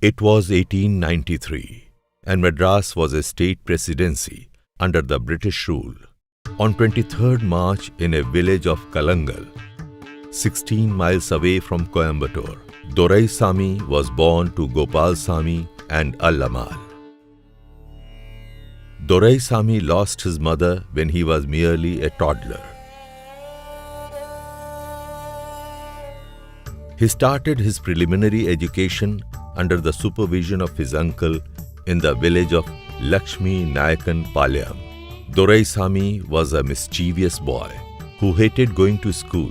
It was 1893, and Madras was a state presidency under the British rule. On 23rd March, in a village of Kalangal, 16 miles away from Coimbatore, Doraisamy was born to Gopalsamy and Allamal. Doraisamy lost his mother when he was merely a toddler. He started his preliminary education under the supervision of his uncle in the village of Lakshmi Nayakan Palyam. Doraisamy was a mischievous boy who hated going to school.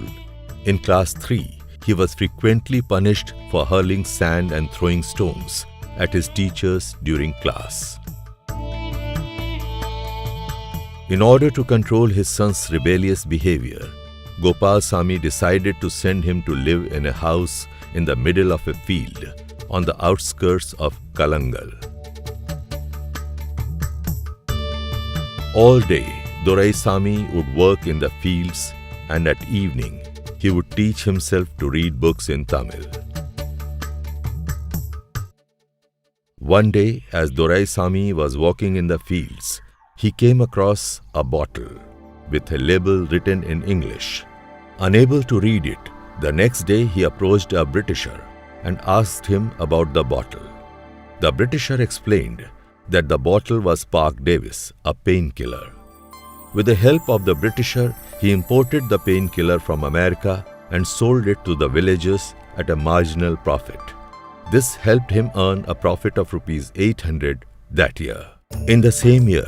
In class 3, he was frequently punished for hurling sand and throwing stones at his teachers during class. In order to control his son's rebellious behavior, Gopalsamy decided to send him to live in a house in the middle of a field on the outskirts of Kalangal. All day, Doraisamy would work in the fields, and at evening, he would teach himself to read books in Tamil. One day, as Doraisamy was walking in the fields, he came across a bottle with a label written in English. Unable to read it, the next day he approached a Britisher and asked him about the bottle. The Britisher explained that the bottle was Park Davis, a painkiller. With the help of the Britisher, he imported the painkiller from America and sold it to the villagers at a marginal profit. This helped him earn a profit of Rs 800 that year. In the same year,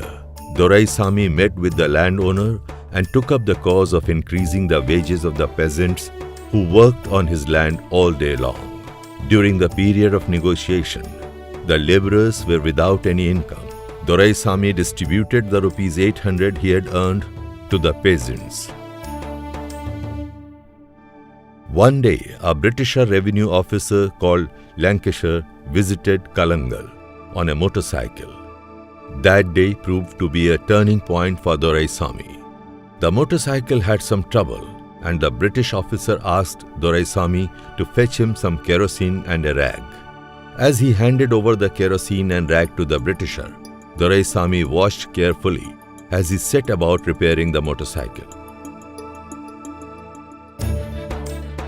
Doraisamy met with the landowner and took up the cause of increasing the wages of the peasants who worked on his land all day long. During the period of negotiation, the laborers were without any income. Doraisamy distributed the Rs 800 he had earned to the peasants. One day, a British revenue officer called Lancashire visited Kalangal on a motorcycle. That day proved to be a turning point for Doraisamy. The motorcycle had some trouble, and the British officer asked Doraisamy to fetch him some kerosene and a rag. As he handed over the kerosene and rag to the Britisher, Doraisamy watched carefully as he set about repairing the motorcycle.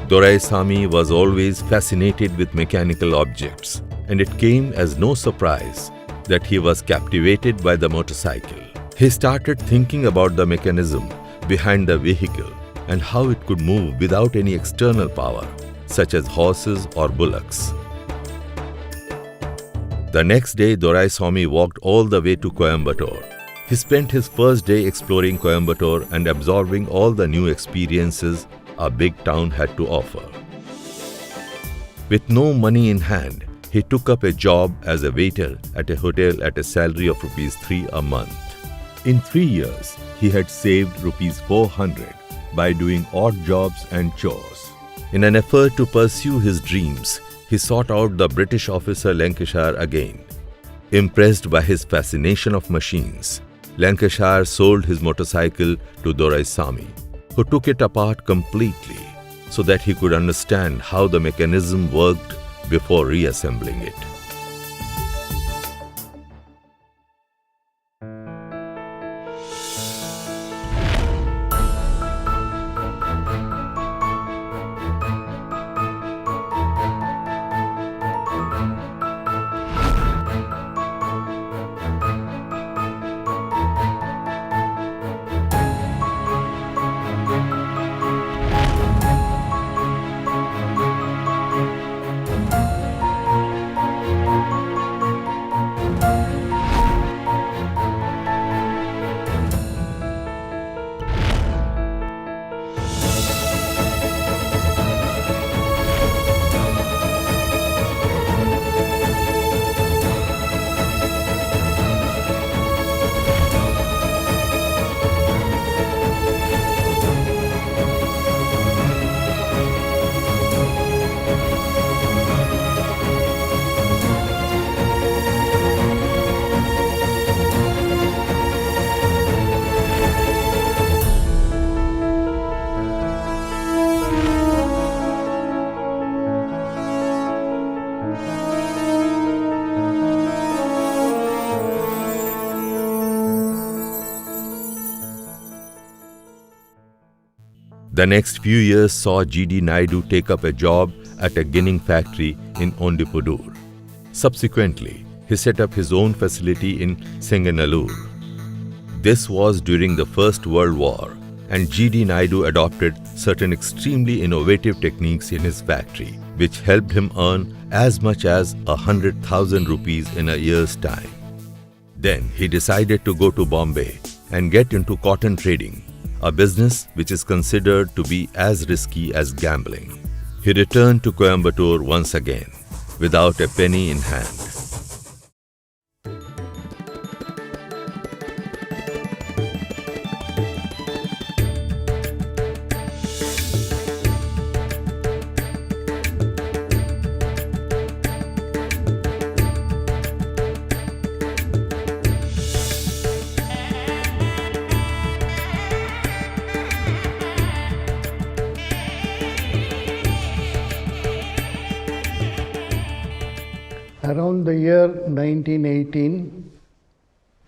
Doraisamy was always fascinated with mechanical objects, and it came as no surprise that he was captivated by the motorcycle. He started thinking about the mechanism behind the vehicle and how it could move without any external power, such as horses or bullocks. The next day, Doraisamy walked all the way to Coimbatore. He spent his first day exploring Coimbatore and absorbing all the new experiences a big town had to offer. With no money in hand, he took up a job as a waiter at a hotel at a salary of Rs 3 a month. In 3 years, he had saved Rs 400 by doing odd jobs and chores. In an effort to pursue his dreams, he sought out the British officer Lancashire again. Impressed by his fascination of machines, Lancashire sold his motorcycle to Doraisamy, who took it apart completely so that he could understand how the mechanism worked before reassembling it. The next few years saw G.D. Naidu take up a job at a ginning factory in Ondipudur. Subsequently, he set up his own facility in Senganallur. This was during the First World War, and G.D. Naidu adopted certain extremely innovative techniques in his factory, which helped him earn as much as 100,000 rupees in a year's time. Then he decided to go to Bombay and get into cotton trading, a business which is considered to be as risky as gambling. He returned to Coimbatore once again, without a penny in hand. Around the year 1918,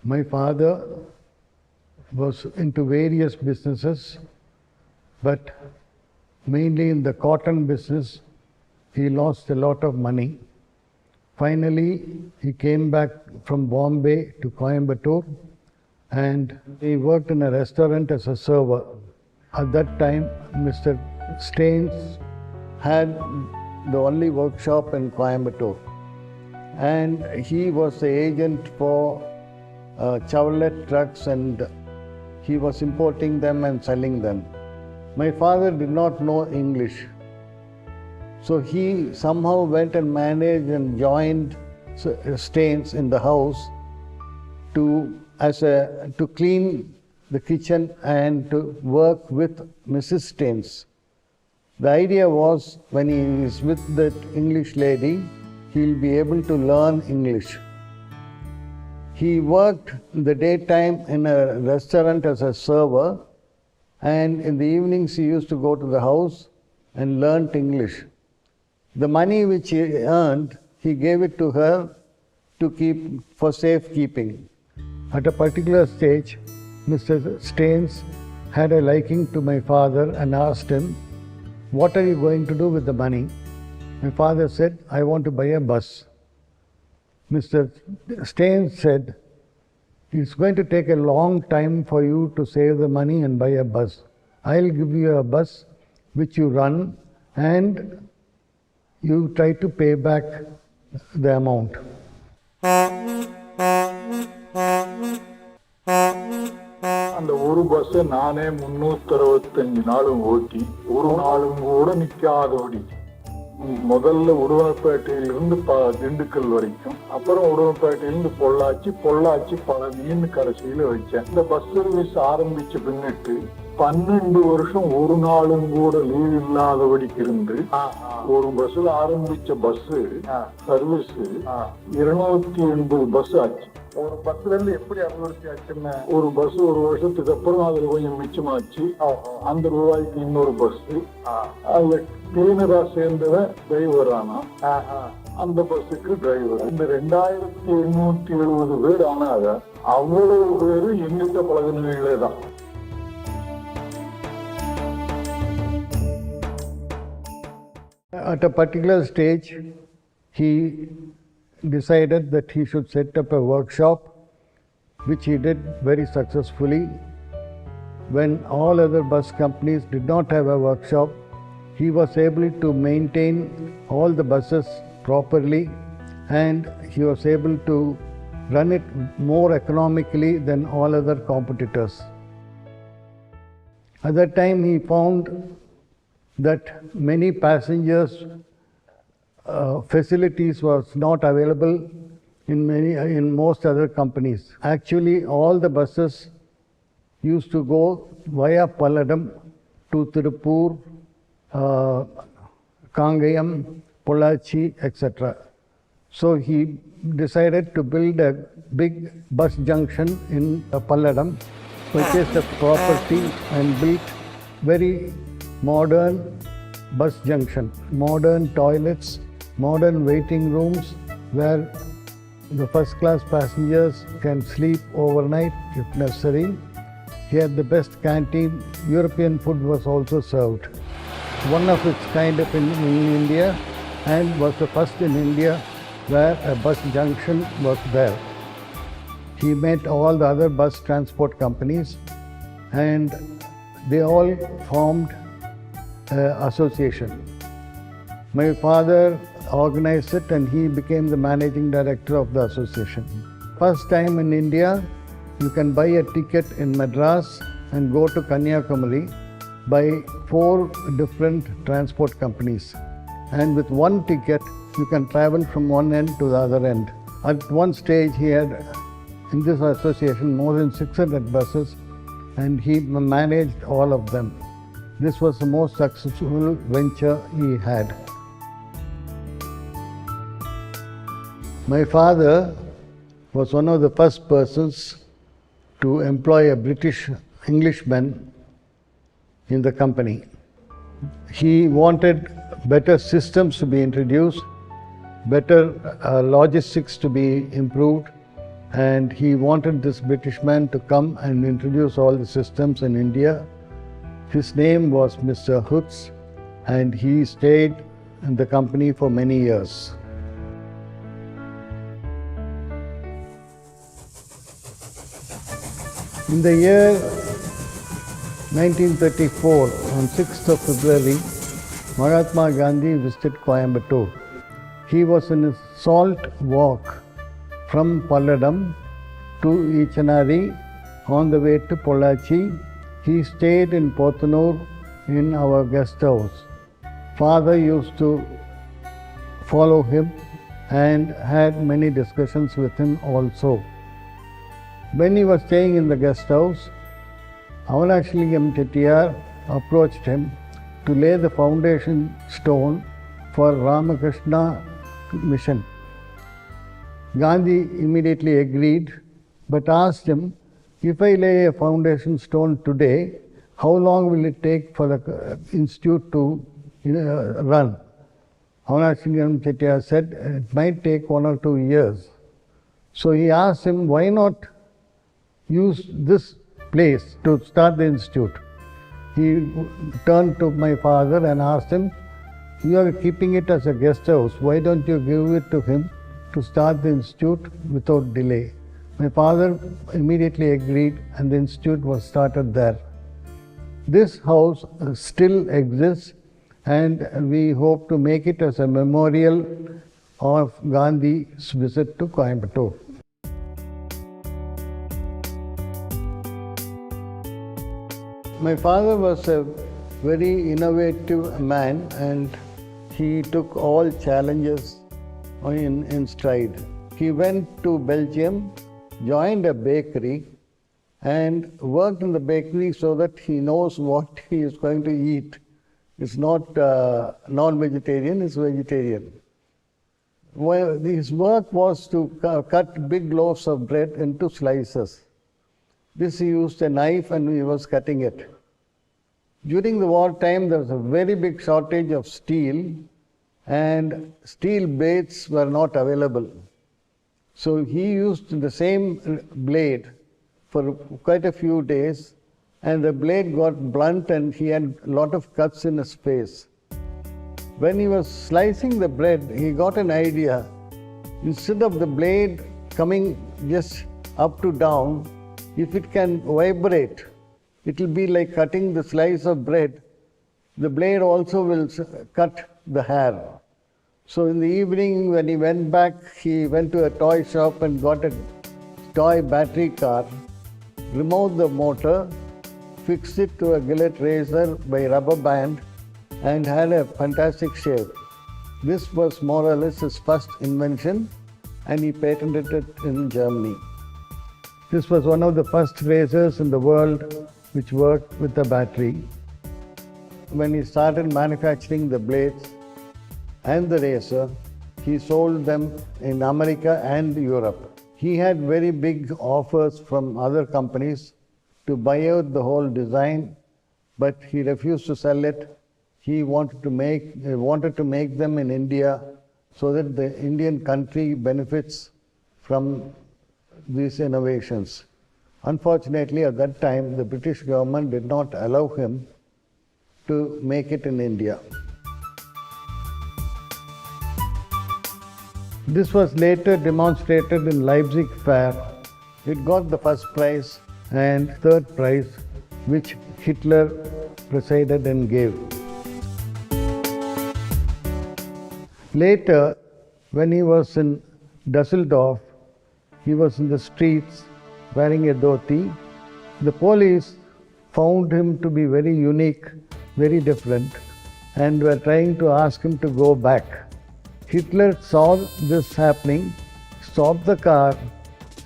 my father was into various businesses, but mainly in the cotton business, he lost a lot of money. Finally, he came back from Bombay to Coimbatore and he worked in a restaurant as a server. At that time, Mr. Staines had the only workshop in Coimbatore, and he was the agent for Chevrolet trucks, and he was importing them and selling them. My father did not know English, so he somehow went and managed and joined Staines in the house to clean the kitchen and to work with Mrs. Staines. The idea was, when he is with that English lady, he'll be able to learn English. He worked in the daytime in a restaurant as a server, and in the evenings he used to go to the house and learnt English. The money which he earned, he gave it to her to keep for safekeeping. At a particular stage, Mr. Staines had a liking to my father and asked him, "What are you going to do with the money?" My father said, "I want to buy a bus." Mr. Staines said, "It's going to take a long time for you to save the money and buy a bus. I'll give you a bus which you run and you try to pay back the amount." அந்த ஒரு bus நானே 365 நாளும் ஓட்டி ஒரு நாளும் கூட நிக்காதோடி முதல்ல உடுமலைப்பேட்டையிலிருந்து திண்டுக்கல் வரைக்கும், அப்புறம் உடுமலைப்பேட்டையிலிருந்து பொள்ளாச்சி பழனின்னு கடைசியில வச்சேன். இந்த பஸ் சர்வீஸ் ஆரம்பிச்ச பின்னிட்டு 12 வருஷம் ஒரு நாளும் கூட லீவ் இல்லாதபடிக்கு இருந்து ஒரு பஸ்ல ஆரம்பிச்ச பஸ் சர்வீஸ் 280 பஸ் ஆச்சு. ஒரு பஸ்ல இருந்து எப்படி அபிவிருத்தி ஆச்சுன்னா, ஒரு பஸ் ஒரு வருஷத்துக்கு அப்புறம் அதுல கொஞ்சம் மிச்சமாச்சு. அந்த ரூபாய்க்கு இன்னொரு பஸ், அதுல கிளீனரா சேர்ந்தவன் டிரைவர் ஆனா, அந்த பஸ்ஸுக்கு டிரைவர். இந்த 2870 பேர் ஆனாங்க. அவ்வளவு பேரு எங்கிட்ட பழகினவங்களே தான். At a particular stage, he decided that he should set up a workshop, which he did very successfully. When all other bus companies did not have a workshop, he was able to maintain all the buses properly, and he was able to run it more economically than all other competitors. At that time, he found that many passengers facilities was not available in most other companies. Actually, all the buses used to go via Palladam to Tirupur, Kangayam, Pollachi, etc. So he decided to build a big bus junction in Palladam, purchased a property and built very modern bus junction, modern toilets, modern waiting rooms where the first class passengers can sleep overnight if necessary. He had the best canteen. European food was also served. One of its kind of in India, and was the first in India where a bus junction was there. He met all the other bus transport companies and they all formed an association. My father organized it and he became the managing director of the association. First time in India, you can buy a ticket in Madras and go to Kanyakumari by 4 different transport companies. And with one ticket, you can travel from one end to the other end. At one stage, he had, in this association, more than 600 buses, and he managed all of them. This was the most successful venture he had. My father was one of the first persons to employ a British Englishman in the company. He wanted better systems to be introduced, better logistics to be improved, and he wanted this British man to come and introduce all the systems in India. His name was Mr. Hoods, and he stayed in the company for many years. In the year 1934, on 6th of February, Mahatma Gandhi visited Coimbatore. He was in a salt walk from Palladam to Ichanari on the way to Pollachi. He stayed in Pothanur in our guest house. Father used to follow him and had many discussions with him also. When he was staying in the guest house, Avanashilingam Chettiar approached him to lay the foundation stone for Ramakrishna mission. Gandhi immediately agreed, but asked him, if I lay a foundation stone today, how long will it take for the institute to run? Avanashilingam Chettiar said, it might take 1 or 2 years. So he asked him, why not use this place to start the institute? He turned to my father and asked him, you are keeping it as a guest house, why don't you give it to him to start the institute without delay? My father immediately agreed and the institute was started there. This house still exists and we hope to make it as a memorial of Gandhi's visit to Coimbatore. My father was a very innovative man and he took all challenges in stride. He went to Belgium, joined a bakery and worked in the bakery so that he knows what he is going to eat. It's not non-vegetarian, it's vegetarian. Well, his work was to cut big loaves of bread into slices. This he used a knife and he was cutting it. During the war time, there was a very big shortage of steel and steel blades were not available. So he used the same blade for quite a few days and the blade got blunt and he had a lot of cuts in his face. When he was slicing the bread, he got an idea. Instead of the blade coming just up to down, if it can vibrate, it will be like cutting the slice of bread. The blade also will cut the hair. So in the evening when he went back, he went to a toy shop and got a toy battery car, removed the motor, fixed it to a gillette razor by rubber band and had a fantastic shave. This was more or less his first invention and he patented it in Germany. This was one of the first razors in the world which worked with a battery. When he started manufacturing the blades and the razor, he sold them in America and Europe. He had very big offers from other companies to buy out the whole design, but he refused to sell it. He wanted to make them in India so that the Indian country benefits from these innovations. Unfortunately, at that time, the British government did not allow him to make it in India. This was later demonstrated in Leipzig Fair. It got the first prize and third prize, which Hitler presided and gave. Later, when he was in Dusseldorf, he was in the streets wearing a dhoti. The police found him to be very unique, very different, and were trying to ask him to go back. Hitler saw this happening, stopped the car,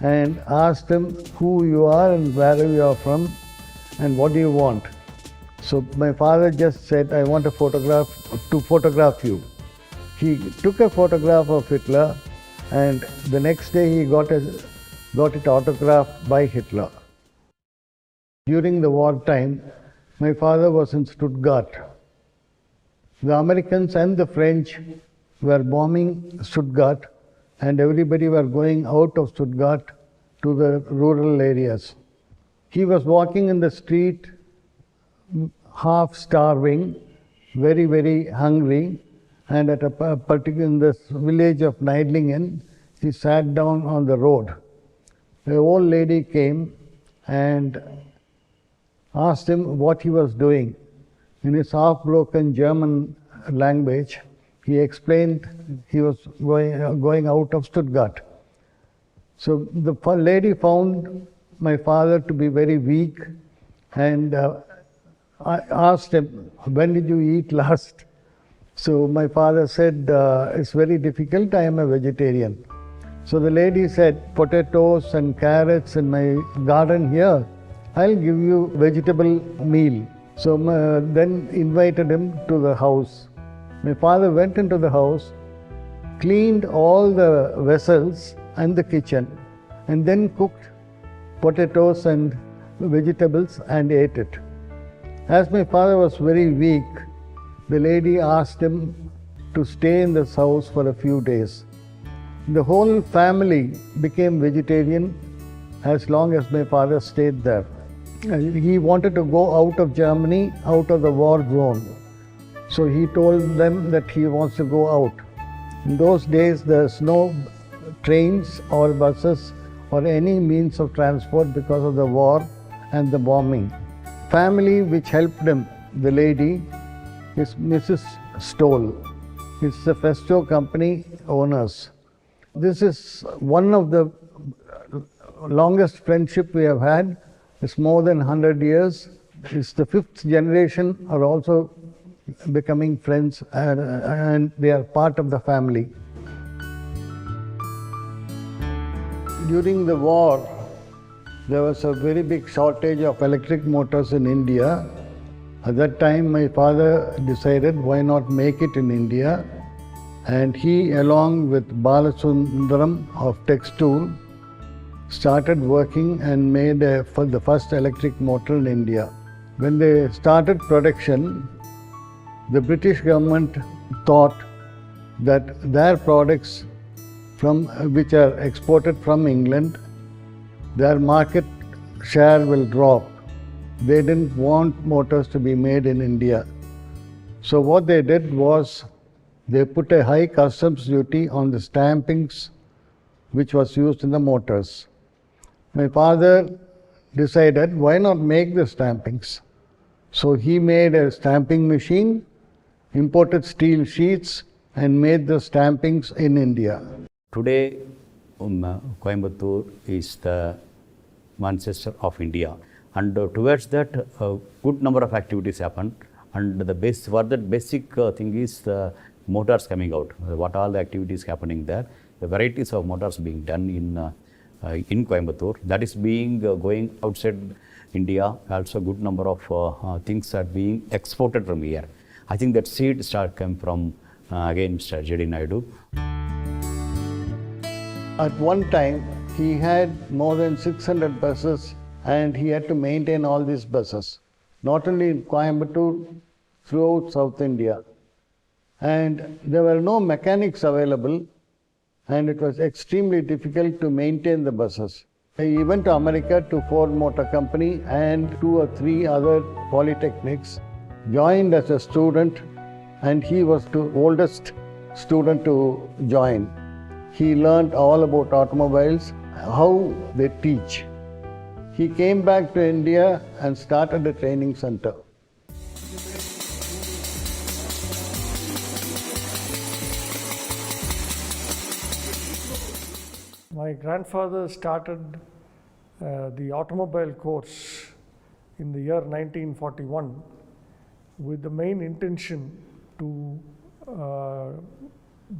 and asked him who you are and where you are from and what do you want. So my father just said, I want to photograph you. He took a photograph of Hitler, and the next day he got it autographed by Hitler. During the wartime, my father was in Stuttgart. The Americans and the French were bombing Stuttgart, and everybody were going out of Stuttgart to the rural areas. He was walking in the street, half starving, very, very hungry, and at a particular, in this village of Neidlingen, he sat down on the road. The old lady came and asked him what he was doing. In his half-broken German language, he explained he was going out of Stuttgart. So the lady found my father to be very weak, and I asked him, when did you eat last? So my father said, it's very difficult, I am a vegetarian. So the lady said, potatoes and carrots in my garden here, I'll give you vegetable meal. So then invited him to the house. My father went into the house, cleaned all the vessels and the kitchen, and then cooked potatoes and vegetables and ate it. As my father was very weak, the lady asked him to stay in this house for a few days. The whole family became vegetarian as long as my father stayed there. He wanted to go out of Germany, out of the war zone. So he told them that he wants to go out. In those days, there's no trains or buses or any means of transport because of the war and the bombing. Family which helped him, the lady, is Mrs. Stoll. It's the Festo Company owners. This is one of the longest friendship we have had. It's more than 100 years. It's the fifth generation are also becoming friends, and they are part of the family. During the war, there was a very big shortage of electric motors in India. At that time, my father decided why not make it in India, and he, along with Balasundaram of Textool, started working and made for the first electric motor in India. When they started production, the British government thought that their products which are exported from England, their market share will drop. They didn't want motors to be made in India. So what they did was they put a high customs duty on the stampings which was used in the motors. My father decided, why not make the stampings? So he made a stamping machine, imported steel sheets, and made the stampings in India. Today, Coimbatore is the Manchester of India, and towards that, a good number of activities happen. And the basic thing is the motors coming out. What all the activities happening there? The varieties of motors being done in Coimbatore. That is being going outside India. Also, good number of things are being exported from here. I think that seed come from again Mr. J.D. Naidu. At one time, he had more than 600 buses, and he had to maintain all these buses, not only in Coimbatore, throughout South India. And there were no mechanics available, and it was extremely difficult to maintain the buses. He went to America to Ford Motor Company and 2 or 3 other polytechnics, joined as a student, and he was the oldest student to join. He learned all about automobiles, how they teach. He came back to India and started a training center. My grandfather started the automobile course in the year 1941 with the main intention to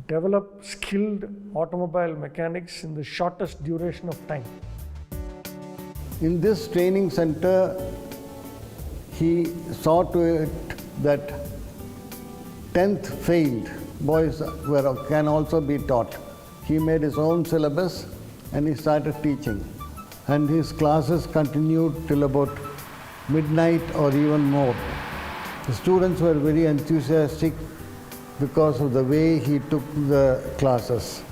develop skilled automobile mechanics in the shortest duration of time. In this training center, he saw to it that 10th failed boys can also be taught. He made his own syllabus and he started teaching. And his classes continued till about midnight or even more. The students were very enthusiastic because of the way he took the classes.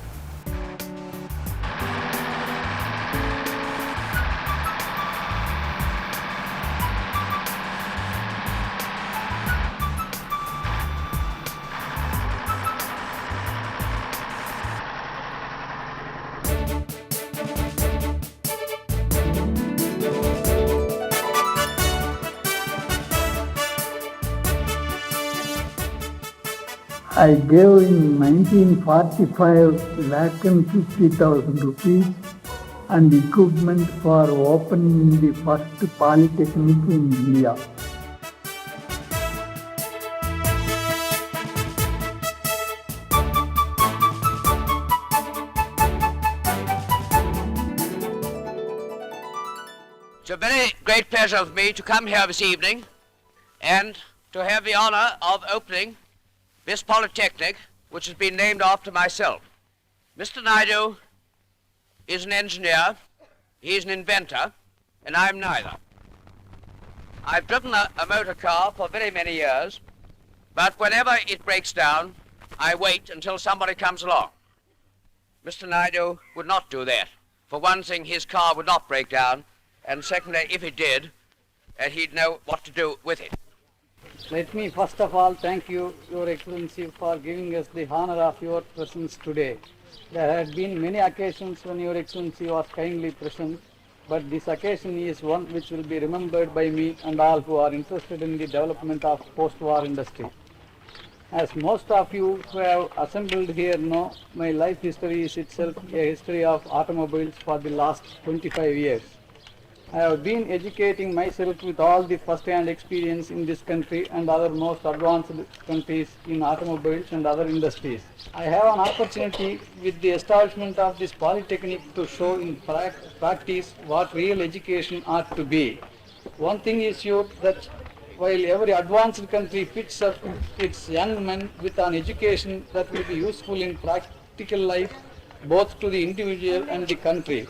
I gave in 1945 1,50,000 rupees and equipment for opening the first polytechnic in India. It's a very great pleasure for me to come here this evening and to have the honor of opening this polytechnic, which has been named after myself. Mr. Naidu is an engineer, he's an inventor, and I'm neither. I've driven a motor car for very many years, but whenever it breaks down, I wait until somebody comes along. Mr. Naidu would not do that. For one thing, his car would not break down, and secondly, if it did, he'd know what to do with it. Let me first of all thank you, Your Excellency, for giving us the honor of your presence today. There had been many occasions when Your Excellency was kindly present, but this occasion is one which will be remembered by me and all who are interested in the development of post-war industry. As most of you who have assembled here know, my life history is itself a history of automobiles for the last 25 years. I have been educating myself with all the first-hand experience in this country and other most advanced countries in automobiles and other industries. I have an opportunity with the establishment of this polytechnic to show in practice what real education ought to be. One thing is sure, that while every advanced country fits up its young men with an education that will be useful in practical life, both to the individual and the country,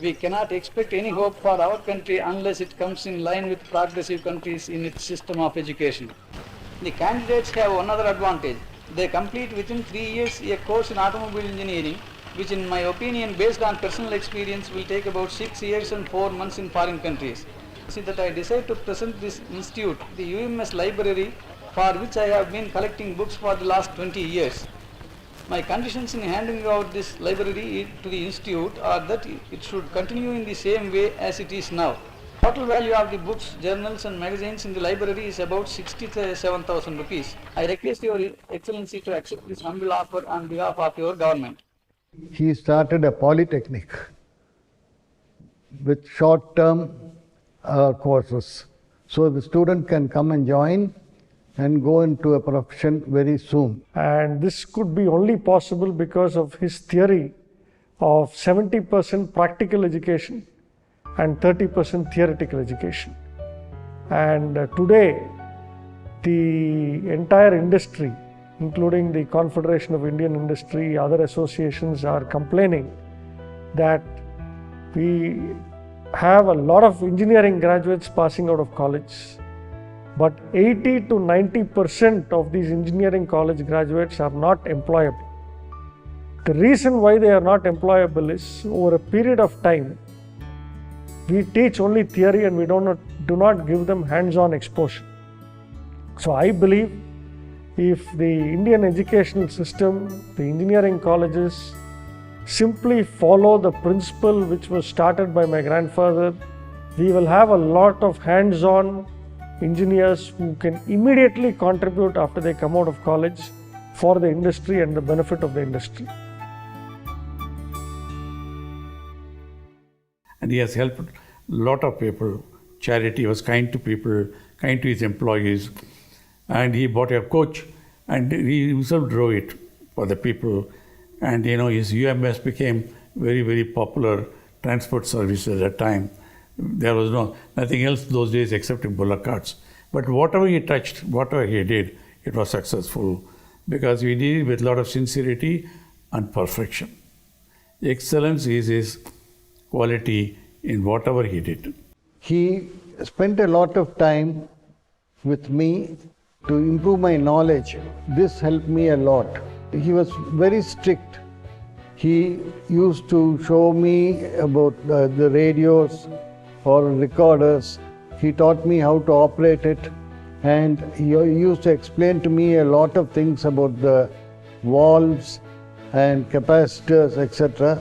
we cannot expect any hope for our country unless it comes in line with progressive countries in its system of education. The candidates have one other advantage. They complete within 3 years a course in automobile engineering, which in my opinion, based on personal experience, will take about 6 years and 4 months in foreign countries. See that I decided to present this institute, the UMS library, for which I have been collecting books for the last 20 years. My conditions in handing out this library to the institute are that it should continue in the same way as it is now. Total value of the books, journals and magazines in the library is about 67,000 rupees. I request Your Excellency to accept this humble offer on behalf of your government. He started a polytechnic with short-term courses. So the student can come and join and go into a profession very soon. And this could be only possible because of his theory of 70% practical education and 30% theoretical education. And today, the entire industry, including the Confederation of Indian Industry, other associations, are complaining that we have a lot of engineering graduates passing out of college, but 80 to 90% of these engineering college graduates are not employable. The reason why they are not employable is, over a period of time, we teach only theory and we do not give them hands-on exposure. So I believe if the Indian educational system, the engineering colleges simply follow the principle which was started by my grandfather, we will have a lot of hands-on engineers who can immediately contribute after they come out of college for the industry and the benefit of the industry. And he has helped a lot of people. Charity, was kind to people, kind to his employees. And he bought a coach and he himself drove it for the people. And his UMS became very, very popular transport service at that time. There was nothing else those days except bullock carts. But whatever he touched, whatever he did, it was successful because we did it with a lot of sincerity and perfection. Excellence is his quality in whatever he did. He spent a lot of time with me to improve my knowledge. This helped me a lot. He was very strict. He used to show me about the radios or recorders. He taught me how to operate it, and he used to explain to me a lot of things about the valves and capacitors, etc.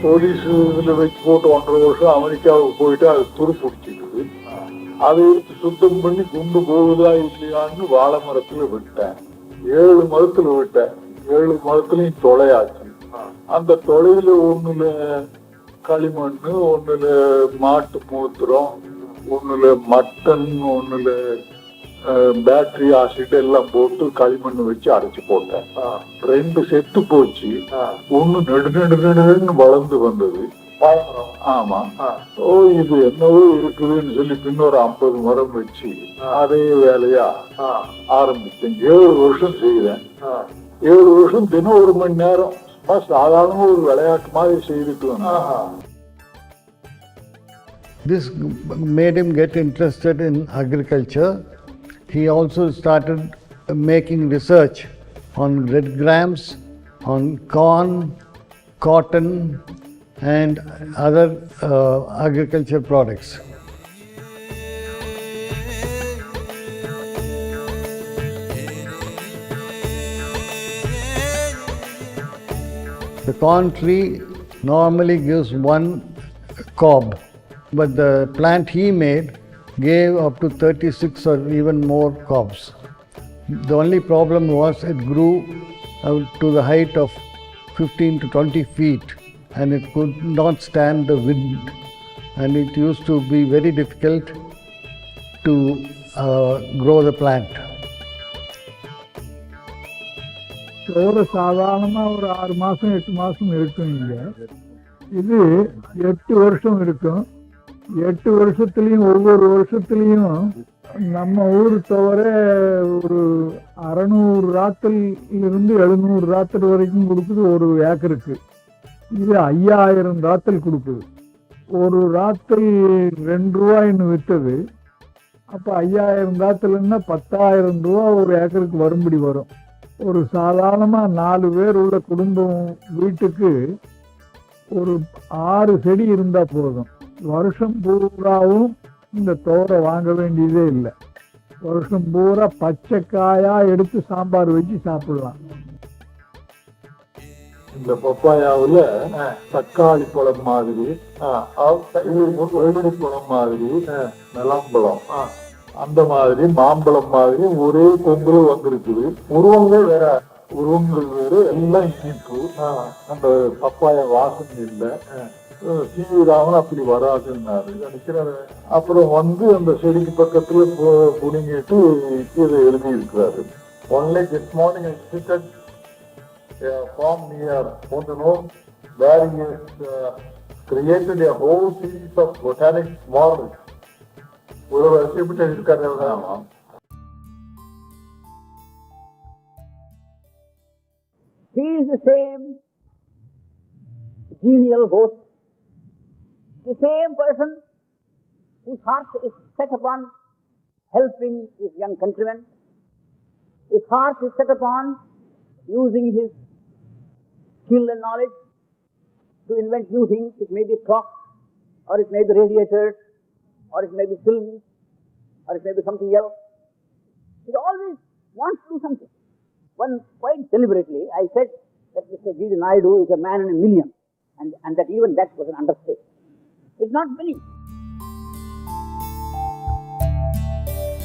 Police இதில் வச்சு போட்டு 1.5 வருஷம் அமெரிக்காவுக்கு போயிட்டு அது துரு பிடிச்சிக்குது. அதை எடுத்து சுத்தம் பண்ணி குண்டு போகுதா இல்லையான்னு வாழை மரத்துல விட்டேன். 7 மரத்துல விட்டேன். 7 மரத்துலையும் தொலையாச்சு. அந்த தொலையில ஒண்ணுல களிமண், ஒண்ணுல மாட்டு மூத்திரம், ஒண்ணுல மட்டன், ஒண்ணுல பேட்டரி ஆசிட் எல்லாம் போட்டு களிமண் வச்சு அடைச்சு போட்டேன். 2 செத்து போச்சு. ஒண்ணு நெடுன்னு வளர்ந்து வந்தது. ஆமா. இது என்னவோ இருக்குதுன்னு சொல்லி பின்னொரு 50 மரம் வச்சு அதே வேலையா ஆரம்பிச்சேன். 7 வருஷம் செய்தேன். 7 வருஷம் தினம் 1 மணி நேரம் சாதாரண ஒரு விளையாட்டு மாதிரி செய்துட்டு வந்தேன். This made him get interested in agriculture. He also started making research on red grams, on corn, cotton, and other agriculture products. The corn tree normally gives 1 cob, but the plant he made gave up to 36 or even more cobs. The only problem was it grew to the height of 15 to 20 feet and it could not stand the wind, and it used to be very difficult to grow the plant. சாதாரணமா ஒரு 6 மாசம் 8 மாசம் இருக்கும். இங்க இது 8 வருஷம் இருக்கும். 8 வருஷத்துலயும் ஒவ்வொரு வருஷத்துலயும் நம்ம ஊர் தவிர ஒரு 600 ராத்தல் இருந்து 700 ராத்தல் வரைக்கும் கொடுக்குது ஒரு ஏக்கருக்கு. இது 5000 ராத்தல் கொடுக்குது. ஒரு ராத்தல் 2 ரூபாய்ன்னு விற்றது. அப்ப 5000 ராத்தல்னா 10,000 ரூபா ஒரு ஏக்கருக்கு வரும்படி வரும். ஒரு சாதாரணமா 4 பேர் உள்ள குடும்பம் வீட்டுக்கு ஒரு 6 செடி இருந்தா போதும். வருஷம் பூராவும் இந்த தோரை வாங்க வேண்டியதே இல்லை. வருஷம் பூரா பச்சை காயா எடுத்து சாம்பார் வச்சு சாப்பிடலாம். இந்த பப்பாயாவுல தக்காளி பழம் மாதிரி, வெள்ளரி பழம் மாதிரி, நிலம்பழம் அந்த மாதிரி, மாம்பழம் மாதிரி ஒரே கொம்புல வந்திருக்குது. உருவங்கள் வேற, உருவங்கள் வேறு, எல்லாம் இனிப்பு. அந்த பப்பாயா வாசனை இல்லை. சீவிராமன் அப்படி வராதுன்னாரு நினைக்கிறாரு. அப்புறம் அந்த செடிக்கு பக்கத்துல புடுங்கிட்டு இதை எழுதி இருக்கிறாரு. Only this morning I visited a farm near Pontono where he is created a whole series of botanic models. ஒரு வரிசைப்பட்ட இருக்காரு. He is the same genial host, the same person whose heart is set upon helping his young countrymen. His heart is set upon using his skill and knowledge to invent new things. It may be clocks, or it may be radiators, or it may be films, or it may be something else. He always wants to do something. One, quite deliberately, I said that Mr. Naidu is a man in a million, and that even that was an understatement. It's not many.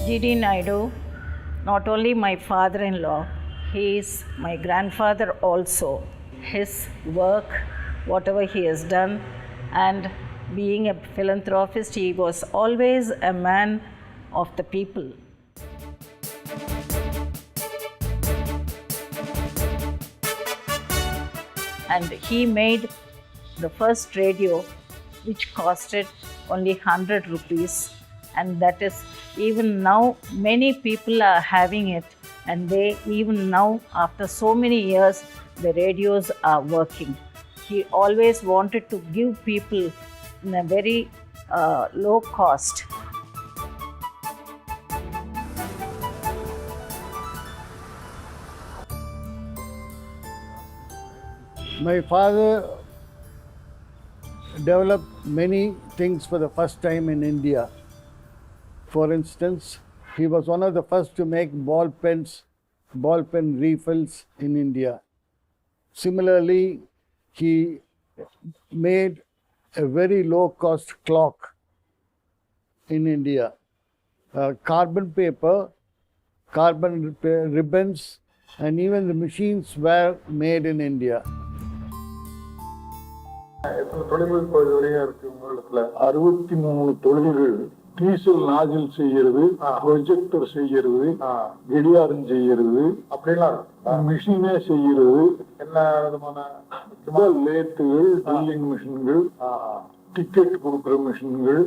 G.D. Naidu, not only my father-in-law, he is my grandfather also. His work, whatever he has done, and being a philanthropist, he was always a man of the people. And he made the first radio which costed only 100 rupees, and that is even now many people are having it, and they even now after so many years the radios are working. He always wanted to give people in a very low cost. My father developed many things for the first time in India. For instance, he was one of the first to make ball pen refills in India. Similarly, he made a very low-cost clock in India. Carbon paper, carbon ribbons, and even the machines were made in India. தொழில்கள் பகுதியாக இருக்கு உங்களிடத்துல 63 தொழில்கள். Diesel நாஜில் செய்யறது, projector செய்யறது, கடியாரம் செய்யறது, அப்படிலாம் மிஷினே செய்யறது, என்ன விதமான லேத்துகள், ட்ரில்லிங் மிஷின்கள், டிக்கெட் கொடுக்குற மிஷின்கள்,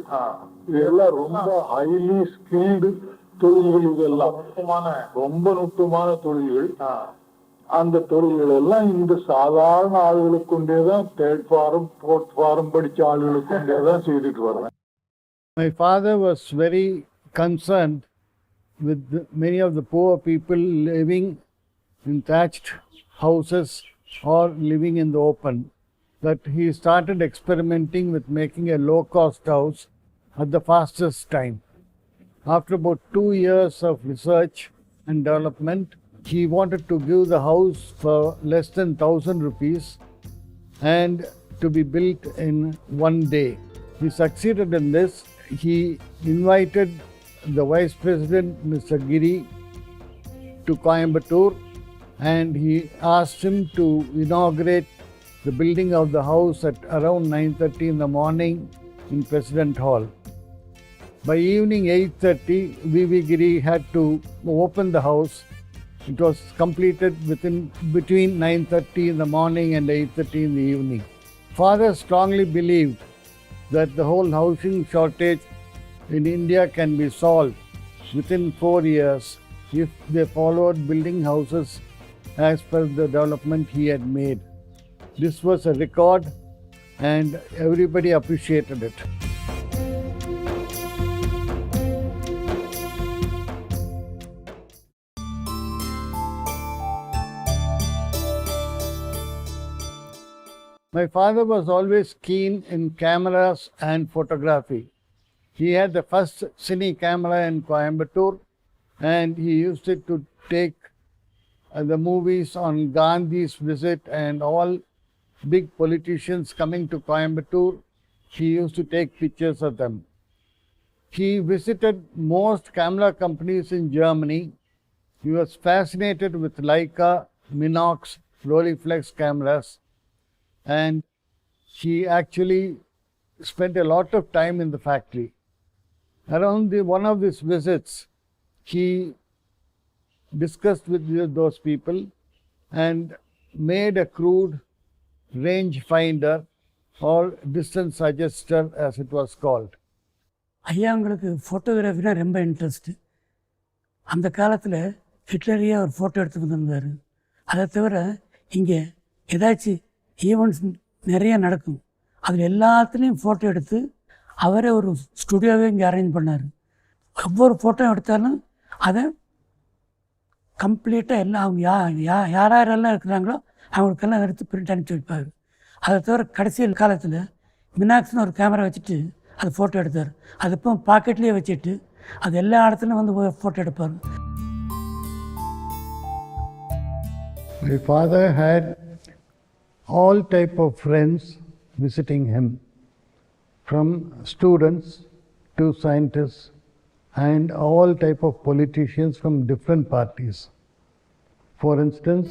இதெல்லாம் ரொம்ப ஹைலி ஸ்கில்டு தொழில்கள். இதெல்லாம் ரொம்ப நுட்பமான தொழில்கள். அந்த தொழில்கள் எல்லாம் இந்த சாதாரண ஆளுகளுக்கு கொண்டேதான், தேர்ட் ஃபாரம் ஃபோர்த் ஃபாரம் படிச்ச ஆளுகளுக்கு கொண்டேதான் செய்துட்டு வர்றேன். My father was very concerned with many of the poor people living in thatched houses or living in the open, that he started experimenting with making a low-cost house at the fastest time. After about 2 years of research and development, he wanted to give the house for less than 1,000 rupees and to be built in one day. He succeeded in this. He invited the Vice President, Mr. Giri, to Coimbatore, and he asked him to inaugurate the building of the house at around 9:30 in the morning in President Hall. By evening 8:30, V.V. Giri had to open the house. It was completed between 9:30 in the morning and 8:30 in the evening. Father strongly believed that the whole housing shortage in India can be solved within 4 years if they followed building houses as per the development he had made. This was a record and everybody appreciated it. My father was always keen in cameras and photography. He had the first cine camera in Coimbatore, and he used it to take the movies on Gandhi's visit and all big politicians coming to Coimbatore. He used to take pictures of them. He visited most camera companies in Germany. He was fascinated with Leica, Minox, Rolleiflex cameras, and he actually spent a lot of time in the factory. Around one of these visits, he discussed with those people and made a crude range finder or distance suggestion as it was called. ஐயாங்களுக்கு ஃபோட்டோகிராஃபினா ரொம்ப interest. அந்த காலத்தில் ஹிட்லரையே அவர் photo எடுத்து வந்திருந்தார். அதை தவிர இங்கே ஏதாச்சும் events நிறைய நடக்கும், அதில் எல்லாத்துலேயும் ஃபோட்டோ எடுத்து அவரே ஒரு ஸ்டுடியோவே இங்கே அரேஞ்ச் பண்ணார். ஒவ்வொரு ஃபோட்டோ எடுத்தாலும் அதை கம்ப்ளீட்டாக எல்லாம் அவங்க யாரெல்லாம் இருக்கிறாங்களோ அவங்களுக்கெல்லாம் எடுத்து பிரிண்ட் அனுப்பிச்சி வைப்பார். அதை தவிர கடைசி காலத்தில் மினாக்ஸ்னு ஒரு கேமரா வச்சுட்டு அது ஃபோட்டோ எடுத்தார். அது இப்போ பாக்கெட்லேயே வச்சுட்டு அது எல்லா இடத்துலையும் வந்து ஃபோட்டோ எடுப்பார். My father had all type of friends visiting him, from students to scientists and all type of politicians from different parties. For instance,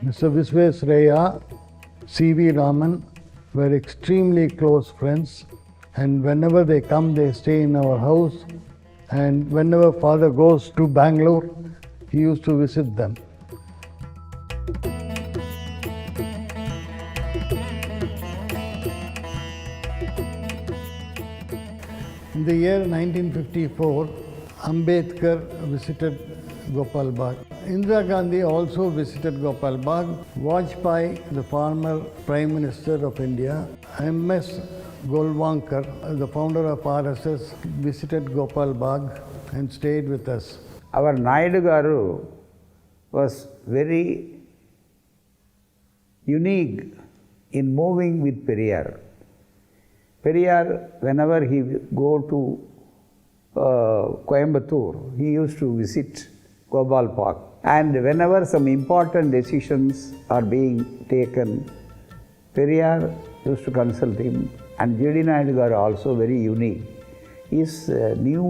Mr. Visvesvaraya, C.V. Raman were extremely close friends, and whenever they come, they stay in our house, and whenever father goes to Bangalore, he used to visit them. In the year 1954, Ambedkar visited Gopal Bagh. Indira Gandhi also visited Gopal Bagh. Vajpayee, the former Prime Minister of India, M.S. Golwankar, the founder of RSS, visited Gopal Bagh and stayed with us. Our Naidu Garu was very unique in moving with Periyar. Periyar, whenever he go to Coimbatore, he used to visit Gopal Park. And whenever some important decisions are being taken, Periyar used to consult him. And G.D. Naidu are also very unique. His new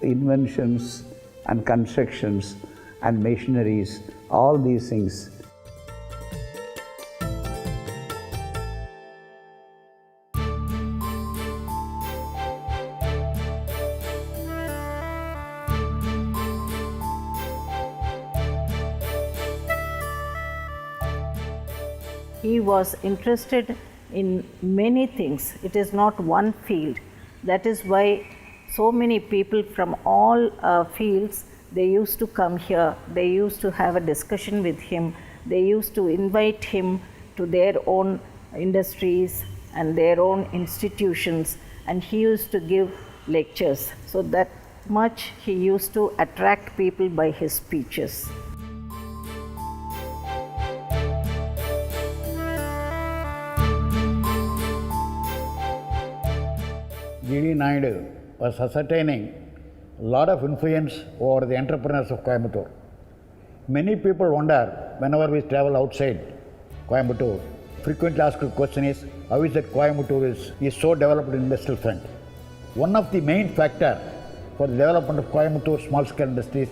inventions and constructions and machineries, all these things. He was interested in many things. It is not one field. That is why so many people from all fields, they used to come here. They used to have a discussion with him. They used to invite him to their own industries and their own institutions, and he used to give lectures. So that much he used to attract people by his speeches. G.D. Naidu was ascertaining a lot of influence over the entrepreneurs of Coimbatore. Many people wonder, whenever we travel outside Coimbatore, frequently asked question is, how is that Coimbatore is so developed in industrial front? One of the main factor for the development of Coimbatore small scale industries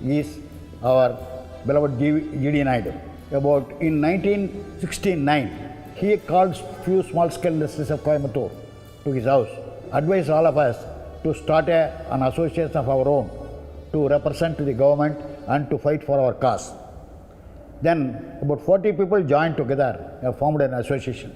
is our beloved G.D. Naidu. About in 1969, he called few small scale industries of Coimbatore to his house, advised all of us to start an association of our own to represent to the government and to fight for our cause. Then about 40 people joined together and formed an association.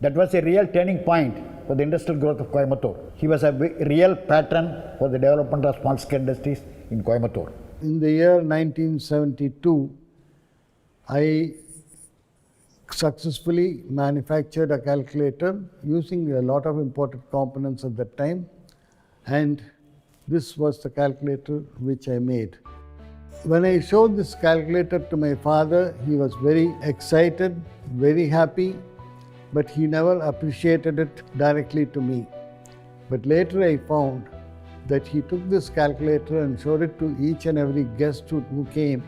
That was a real turning point for the industrial growth of Coimbatore. He was a real patron for the development of small scale industries in Coimbatore. In the year 1972, I successfully manufactured a calculator using a lot of imported components at that time, and this was the calculator which I made. When I showed this calculator to my father, he was very excited, very happy, but he never appreciated it directly to me. But later I found that he took this calculator and showed it to each and every guest who came,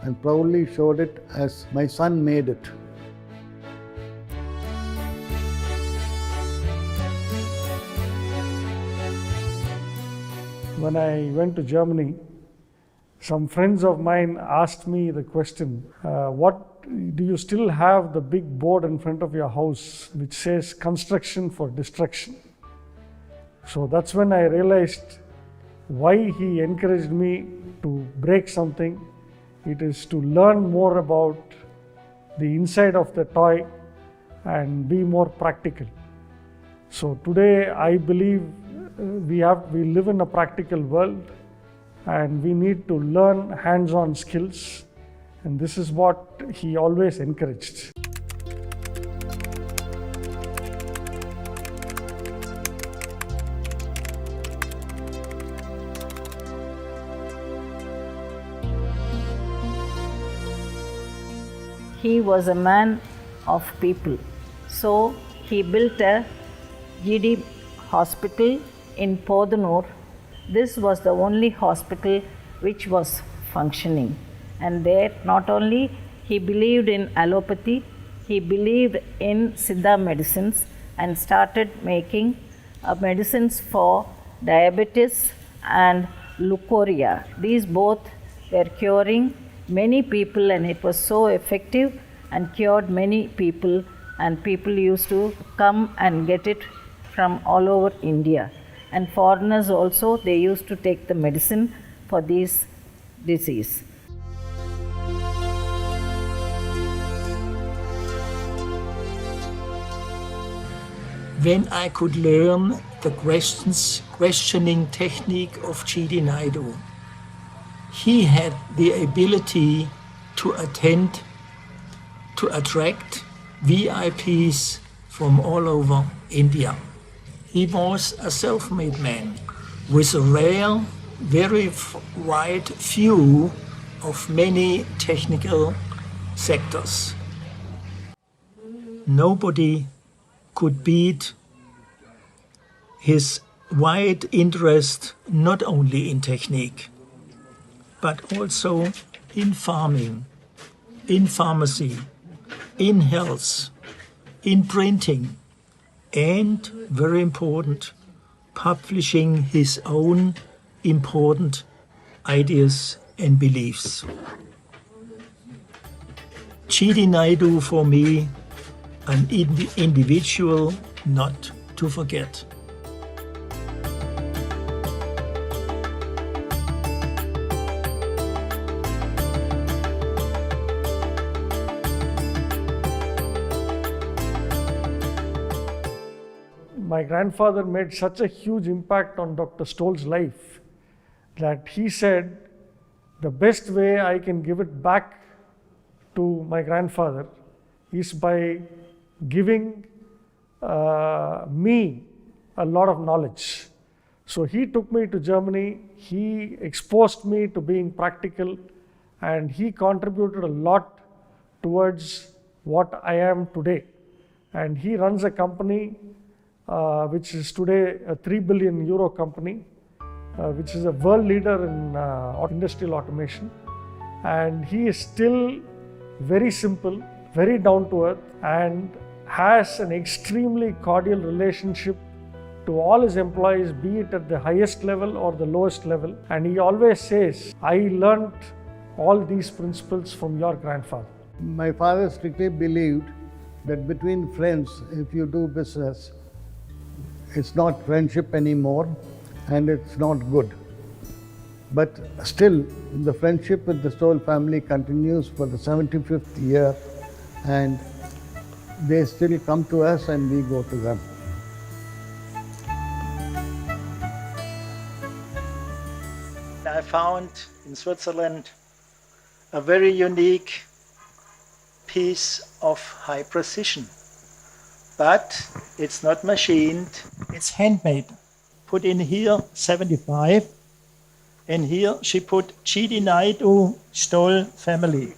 and proudly showed it as my son made it. When I went to Germany, some friends of mine asked me the question, do you still have the big board in front of your house which says construction for destruction? So that's when I realized why he encouraged me to break something. It is to learn more about the inside of the toy and be more practical. So today I believe we live in a practical world, and we need to learn hands-on skills, and this is what he always encouraged. He was a man of people, so he built a GD hospital in Podanur. This was the only hospital which was functioning, and there not only he believed in allopathy, he believed in Siddha medicines and started making medicines for diabetes and leukorrhea. These both were curing many people, and it was so effective and cured many people, and people used to come and get it from all over India. And foreigners also, they used to take the medicine for this disease. When I could learn the questioning technique of G.D. Naidu, he had the ability to attract VIPs from all over India. He was a self-made man with a rare, very wide view of many technical sectors. Nobody could beat his wide interest not only in technique, but also in farming, in pharmacy, in health, in printing, and, very important, publishing his own important ideas and beliefs. G.D. Naidu, for me, an individual not to forget. My grandfather made such a huge impact on Dr. Stoll's life that he said, the best way I can give it back to my grandfather is by giving me a lot of knowledge. So he took me to Germany, he exposed me to being practical, and he contributed a lot towards what I am today. And he runs a company which is today a 3 billion euro company, which is a world leader in industrial automation. And he is still very simple, very down to earth, and has an extremely cordial relationship to all his employees, be it at the highest level or the lowest level. And he always says, I learned all these principles from your grandfather. My father strictly believed that between friends, if you do business, it's not friendship anymore and it's not good. But still, the friendship with the Stoll family continues for the 75th year, and they still come to us and we go to them. I found in Switzerland a very unique piece of high precision. But it's not machined, it's handmade. Put in here 75, and here she put G.D. Naidu Stoll family.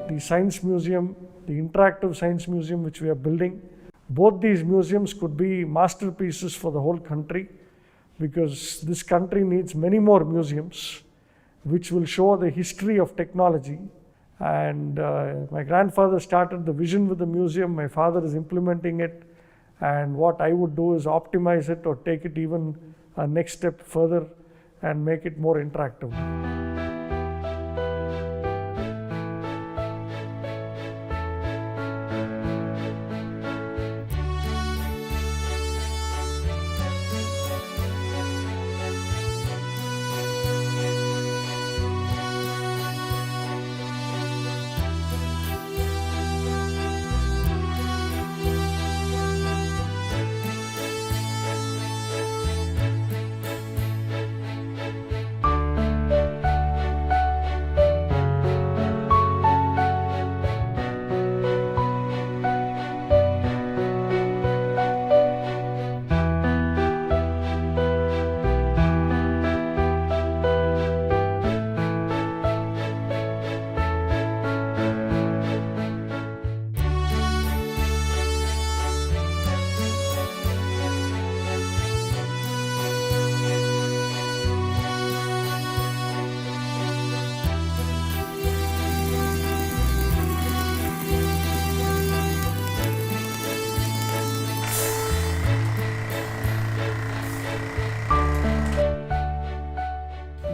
The Science Museum, the Interactive Science Museum which we are building, both these museums could be masterpieces for the whole country, because this country needs many more museums which will show the history of technology. And my grandfather started the vision with the museum, my father is implementing it, and what I would do is optimize it or take it even a next step further and make it more interactive.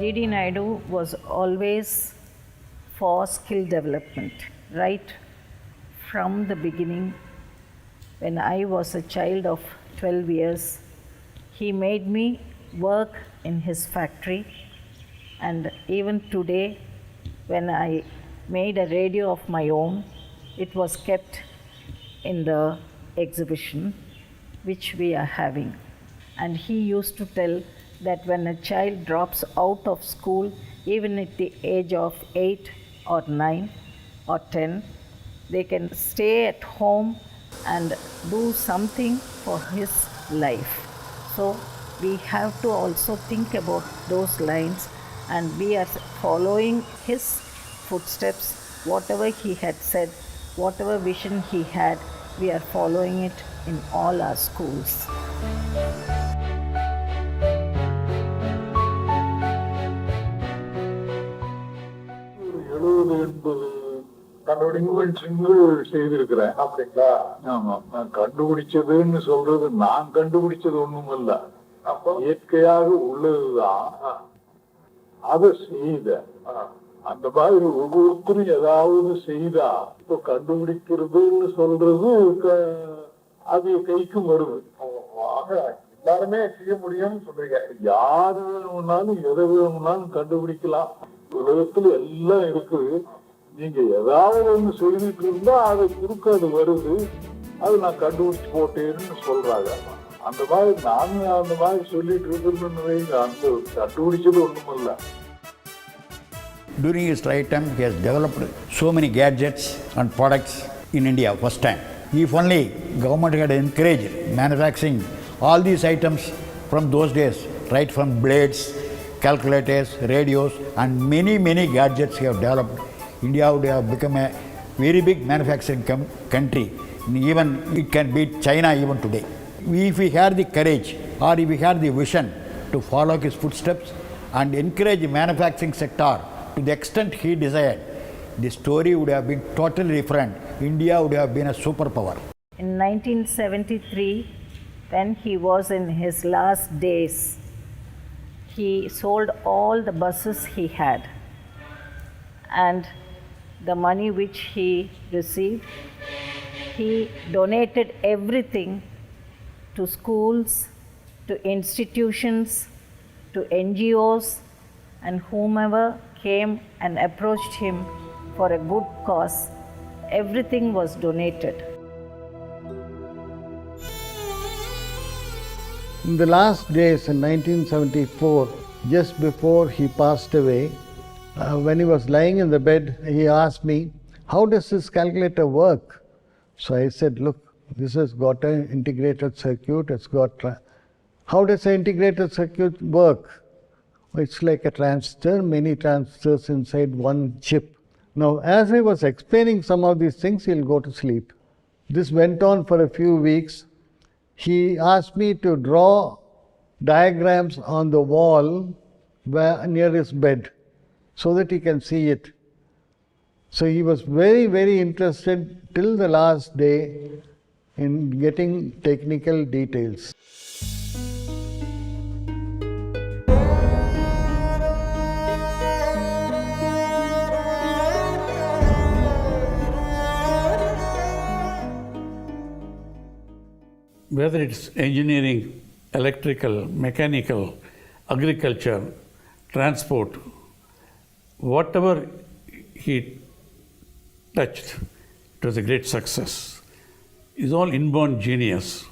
GD Naidu was always for skill development, right from the beginning. When I was a child of 12 years, he made me work in his factory, and even today, when I made a radio of my own, it was kept in the exhibition which we are having. And he used to tell that when a child drops out of school, even at the age of 8 or 9 or 10, they can stay at home and do something for his life. So we have to also think about those lines, and we are following his footsteps. Whatever he had said, whatever vision he had, we are following it in all our schools. கண்டுபிடிப்புகள் செய்திருக்கிறேன். அப்படிங்களா? ஆமா. நான் கண்டுபிடிச்சதுன்னு சொல்றது நான் கண்டுபிடிச்சது ஒண்ணும் இல்ல. அப்போ இயற்கையாக உள்ளதுதான். அதை செய்த அந்த மாதிரி ஒவ்வொருத்தரும் ஏதாவது செய்தா இப்போ கண்டுபிடிக்கிறதுன்னு சொல்றது அது கைக்கும் வருது. எல்லாருமே செய்ய முடியும்னு சொல்றீங்க. யாரு வேணும்னாலும் எதை வேணும்னாலும் கண்டுபிடிக்கலாம். உலகத்துல எல்லாம் இருக்குது. நீங்க ஏதாவது ஒண்ணு சொல்லிட்டு இருந்தா அதை குறுக்க அது வருது. அது நான் கண்டுபிடிச்சு போட்டேன்னு சொல்றாங்க. அந்த மாதிரி நானும் அந்த மாதிரி சொல்லிட்டு இருக்கிறேன்னு அந்த கண்டுபிடிச்சது ஒண்ணும் இல்லை. During his lifetime, he has developed so many gadgets and products in India first time. If only government had encouraged manufacturing all these items from those days, right from blades, calculators, radios, and many gadgets he have developed, India would have become a very big manufacturing country. Even it can beat China even today. If we had the courage or if we had the vision to follow his footsteps and encourage the manufacturing sector to the extent he desired, the story would have been totally different. India would have been a superpower. In 1973, when he was in his last days, he sold all the buses he had, and the money which he received, he donated everything to schools, to institutions, to NGOs, and whomever came and approached him for a good cause, everything was donated. In the last days in 1974, just before he passed away, when he was lying in the bed, he asked me, how does this calculator work? So I said, look, this has got an integrated circuit, it's got... How does an integrated circuit work? It's like a transistor, many transistors inside one chip. Now, as I was explaining some of these things, he'll go to sleep. This went on for a few weeks. He asked me to draw diagrams on the wall near his bed so that he can see it. So he was very interested till the last day in getting technical details. Whether it's engineering, electrical, mechanical, agriculture, transport, whatever he touched, it was a great success. It's all inborn genius.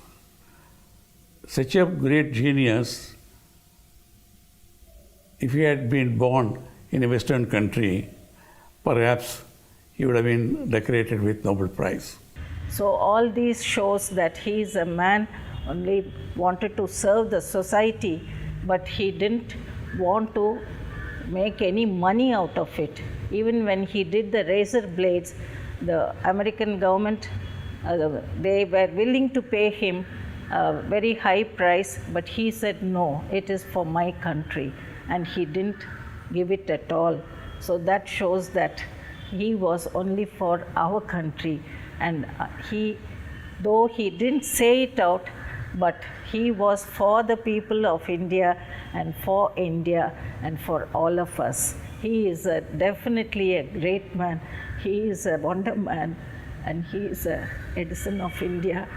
Such a great genius, if he had been born in a Western country, perhaps he would have been decorated with Nobel Prize. So all these shows that he is a man only wanted to serve the society, but he didn't want to make any money out of it. Even when he did the razor blades, the American government, they were willing to pay him a very high price, but he said, no, it is for my country, and he didn't give it at all. So that shows that he was only for our country. And though he didn't say it out, but he was for the people of India and for all of us. He is definitely a great man. He is a wonder man, and he is a Edison of India.